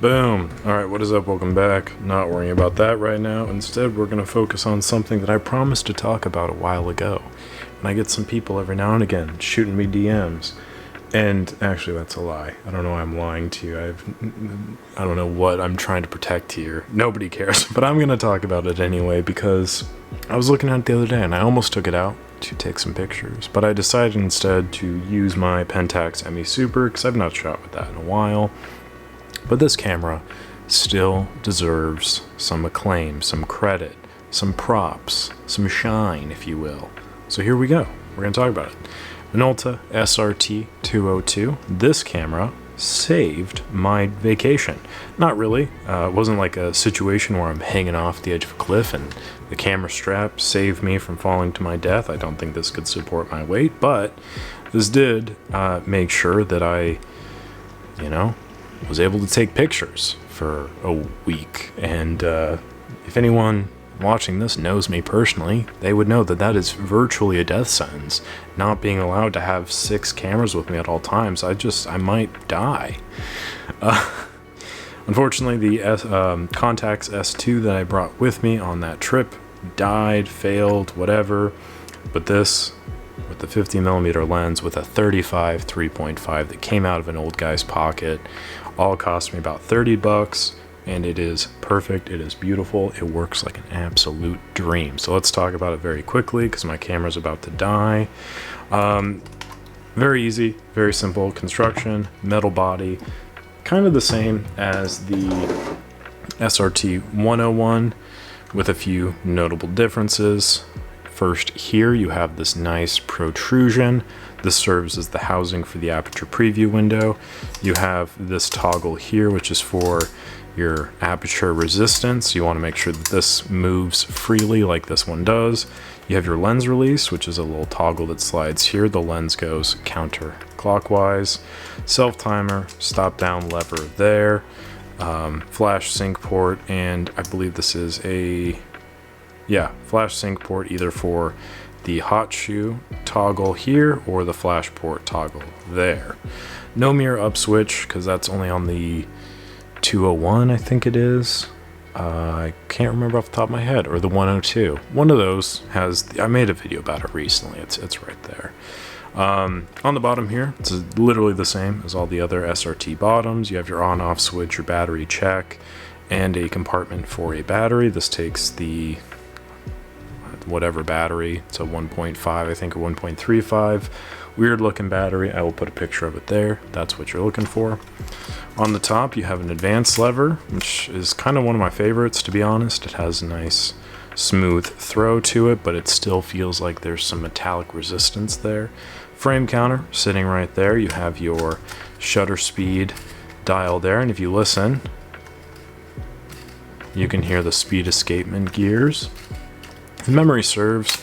Boom. Alright, what is up? Welcome back. Not worrying about that right now. Instead, we're going to focus on something that I promised to talk about a while ago. And I get some people every now and again shooting me DMs. And actually, that's a lie. I don't know why I'm lying to you. I don't know what I'm trying to protect here. Nobody cares. But I'm going to talk about it anyway because I was looking at it the other day and I almost took it out to take some pictures. But I decided instead to use my Pentax ME Super because I've not shot with that in a while. But this camera still deserves some acclaim, some credit, some props, some shine, if you will. So here we go. We're going to talk about it. Minolta SRT 202. This camera saved my vacation. Not really. It wasn't like a situation where I'm hanging off the edge of a cliff and the camera strap saved me from falling to my death. I don't think this could support my weight, but this did make sure that I, was able to take pictures for a week. And if anyone watching this knows me personally, they would know that that is virtually a death sentence. Not being allowed to have 6 cameras with me at all times, I might die. Unfortunately, the Contax S2 that I brought with me on that trip died, failed, whatever. But this, with the 50mm lens with a 35 3.5 that came out of an old guy's pocket, all cost me about $30, and it is perfect. It is beautiful. It works like an absolute dream. So let's talk about it very quickly because my camera's about to die. Very easy, very simple construction, metal body, kind of the same as the SRT 101 with a few notable differences. First, here you have this nice protrusion. This serves as the housing for the aperture preview window. You have this toggle here, which is for your aperture resistance. You want to make sure that this moves freely like this one does. You have your lens release, which is a little toggle that slides here. The lens goes counterclockwise. Self timer, stop down lever there. Flash sync port, and I believe this is a flash sync port either for the hot shoe toggle here or the flash port toggle there. No mirror up switch because that's only on the 201, I think it is. I can't remember off the top of my head, or the 102. One of those has, I made a video about it recently. It's right there. On the bottom here, it's literally the same as all the other SRT bottoms. You have your on-off switch, your battery check, and a compartment for a battery. This takes the whatever battery. It's a 1.5, I think, or 1.35. Weird looking battery. I will put a picture of it there. That's what you're looking for. On the top, you have an advanced lever, which is kind of one of my favorites, to be honest. It has a nice smooth throw to it, but it still feels like there's some metallic resistance there. Frame counter sitting right there. You have your shutter speed dial there, and if you listen, you can hear the speed escapement gears. If memory serves,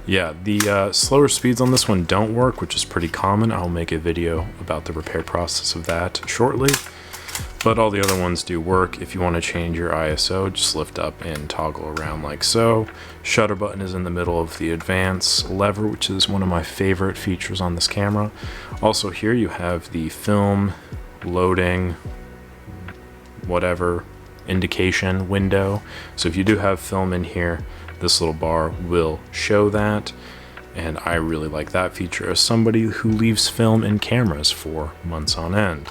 the slower speeds on this one don't work, which is pretty common. I'll make a video about the repair process of that shortly. But all the other ones do work. If you want to change your ISO, just lift up and toggle around like so. Shutter button is in the middle of the advance lever, which is one of my favorite features on this camera. Also here you have the film loading, whatever, indication window. So if you do have film in here, this little bar will show that, and I really like that feature as somebody who leaves film in cameras for months on end.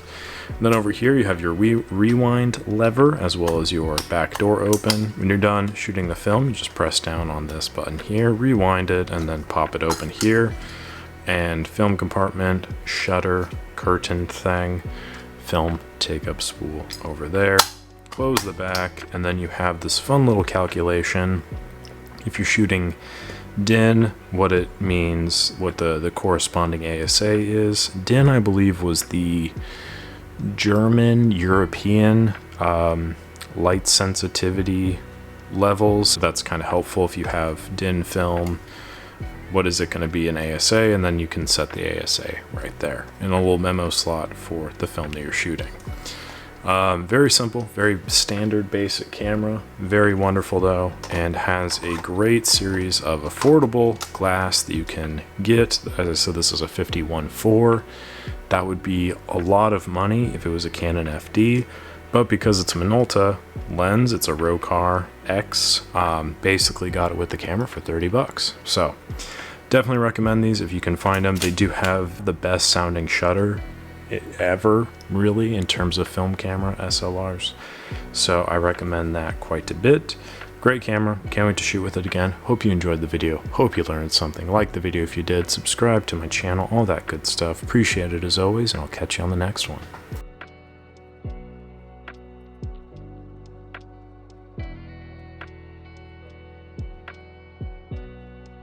And then over here you have your rewind lever as well as your back door open. When you're done shooting the film, you just press down on this button here, rewind it, and then pop it open here. And film compartment, shutter, curtain thing, film take-up spool over there. Close the back, and then you have this fun little calculation. If you're shooting DIN, what it means, what the corresponding ASA is. DIN, I believe, was the German, European light sensitivity levels. So that's kind of helpful if you have DIN film. What is it going to be in ASA? And then you can set the ASA right there in a little memo slot for the film that you're shooting. Very simple, very standard basic camera, very wonderful though, and has a great series of affordable glass that you can get. As I said, this is a 51.4. That would be a lot of money if it was a Canon FD, But because it's a Minolta lens, it's a Rocar X, basically got it with the camera for 30 bucks. So definitely recommend these if you can find them. They do have the best sounding shutter ever, really, in terms of film camera SLRs. So I recommend that quite a bit. Great camera, can't wait to shoot with it again. Hope you enjoyed the video, hope you learned something. Like the video if you did, subscribe to my channel, all that good stuff. Appreciate it as always, and I'll catch you on the next one.